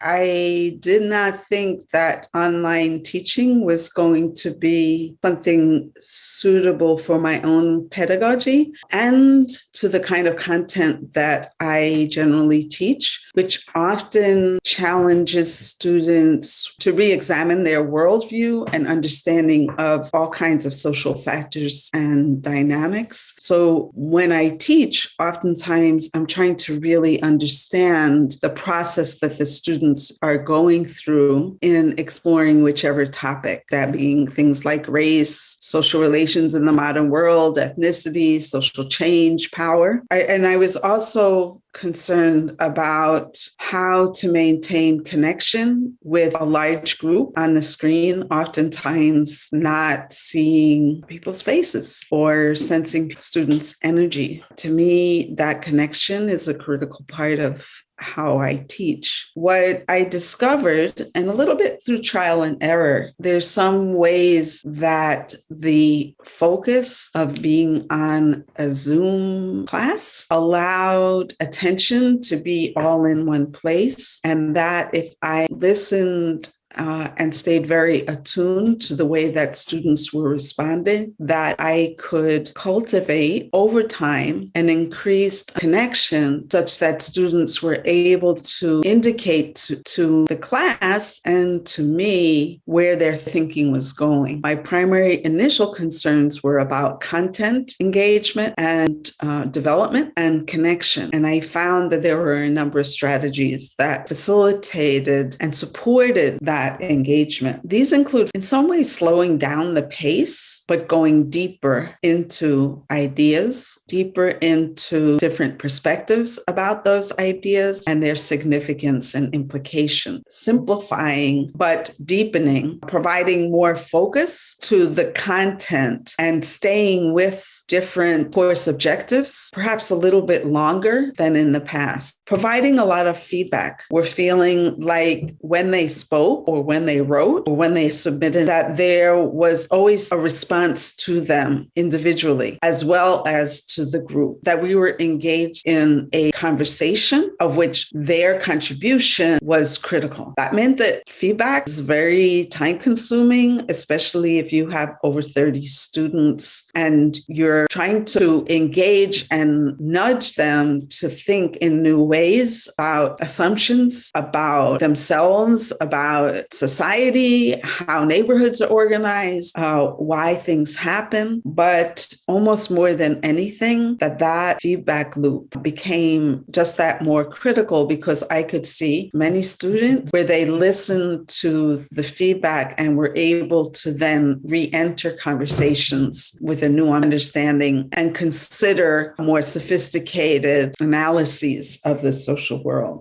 I did not think that online teaching was going to be something suitable for my own pedagogy and to the kind of content that I generally teach, which often challenges students to re-examine their worldview and understanding of all kinds of social factors and dynamics. So when I teach, oftentimes I'm trying to really understand the process that the students are going through in exploring whichever topic, that being things like race, social relations in the modern world, ethnicity, social change, power. I was also concerned about how to maintain connection with a large group on the screen, oftentimes not seeing people's faces or sensing students' energy. To me, that connection is a critical part of how I teach. What I discovered, and a little bit through trial and error, there's some ways that the focus of being on a Zoom class allowed attention to be all in one place. And that if I listened and stayed very attuned to the way that students were responding, that I could cultivate over time an increased connection such that students were able to indicate to the class and to me where their thinking was going. My primary initial concerns were about content engagement and development and connection. And I found that there were a number of strategies that facilitated and supported that engagement. These include, in some ways, slowing down the pace, but going deeper into ideas, deeper into different perspectives about those ideas and their significance and implication. Simplifying, but deepening, providing more focus to the content and staying with different course objectives, perhaps a little bit longer than in the past. Providing a lot of feedback. We're feeling like when they spoke or when they wrote or when they submitted, that there was always a response to them individually as well as to the group, that we were engaged in a conversation of which their contribution was critical. That meant that feedback is very time consuming, especially if you have over 30 students and you're trying to engage and nudge them to think in new ways about assumptions, about themselves, about society, how neighborhoods are organized, why things happen. But almost more than anything, that feedback loop became just that more critical because I could see many students where they listened to the feedback and were able to then re-enter conversations with a new understanding and consider more sophisticated analyses of the social world.